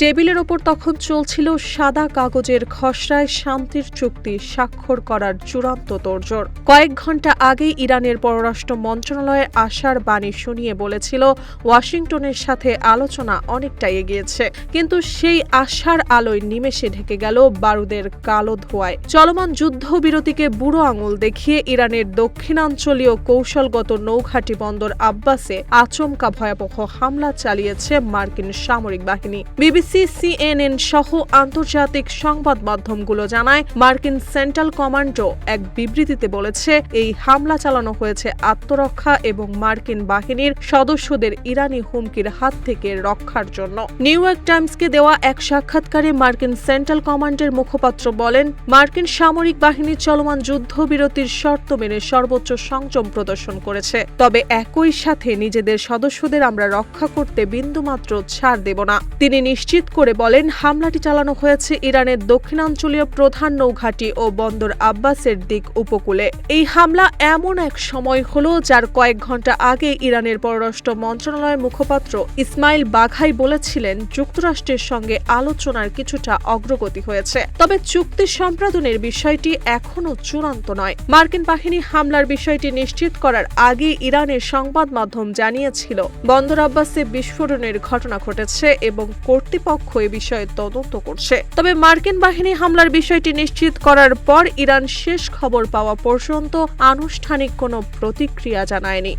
টেবিলের ওপর তখন চলছিল সাদা কাগজের খসড়ায় শান্তির চুক্তি স্বাক্ষর করার চূড়ান্ত তোড়জোড়। কয়েক ঘণ্টা আগেই ইরানের পররাষ্ট্র মন্ত্রণালয়ের আশার বাণী শুনিয়ে বলেছিল ওয়াশিংটনের সাথে আলোচনা অনেকটাই এগিয়েছে, কিন্তু সেই আশার আলোয় নিমেষে ঢেকে গেল বারুদের কালো ধোঁয়ায়। চলমান যুদ্ধবিরতিকে বুড়ো আঙুল দেখিয়ে ইরানের দক্ষিণাঞ্চলীয় কৌশলগত নৌঘাঁটি বন্দর আব্বাসে আচমকা ভয়াবহ হামলা চালিয়েছে মার্কিন সামরিক বাহিনী। বিবিসি, সিএনএন সহ আন্তর্জাতিক সংবাদ মাধ্যমগুলো জানায়, মার্কিন সেন্ট্রাল কমান্ডো এক বিবৃতিতে বলেছে এই হামলা চালানো হয়েছে আত্মরক্ষা এবং মার্কিন বাহিনীর সদস্যদের ইরানি হুমকির হাত থেকে রক্ষার জন্য। নিউ ইয়র্ক টাইমসকে দেওয়া এক সাক্ষাৎকারে মার্কিন সেন্ট্রাল কমান্ডের মুখপাত্র বলেন, মার্কিন সামরিক বাহিনী চলমান যুদ্ধবিরতির শর্ত মেনে সর্বোচ্চ সংযম প্রদর্শন করেছে, তবে একই সাথে নিজেদের সদস্যদের আমরা রক্ষা করতে বিন্দুমাত্র ছাড় দেব না। তিনি নিশ্চিত করে বলেন, হামলাটি চালানো হয়েছে ইরানের দক্ষিণাঞ্চলীয় প্রধান নৌঘাঁটি ও বন্দর আব্বাসের দিক উপকূলে। এই হামলা এমন এক সময় হলো যার কয়েক ঘণ্টা আগে ইরানের পররাষ্ট্র মন্ত্রণালয়ের মুখপাত্র ইসমাইল বাঘাই বলেছিলেন যুক্তরাষ্ট্রের সঙ্গে আলোচনার কিছুটা অগ্রগতি হয়েছে, তবে চুক্তি সম্পাদনের বিষয়টি এখনও চূড়ান্ত নয়। মার্কিন বাহিনী হামলার বিষয়টি নিশ্চিত করার আগে ইরানের সংবাদ মাধ্যম জানিয়েছিল বন্দর আব্বাসে বিস্ফোরণের ঘটনা ঘটেছে এবং কর্তৃপক্ষ এ বিষয়ে তদন্ত করছে। তবে মার্কিন বাহিনী হামলার বিষয়টি নিশ্চিত করার পর ইরান শেষ খবর পাওয়া পর্যন্ত আনুষ্ঠানিক কোনো প্রতিক্রিয়া জানায়নি।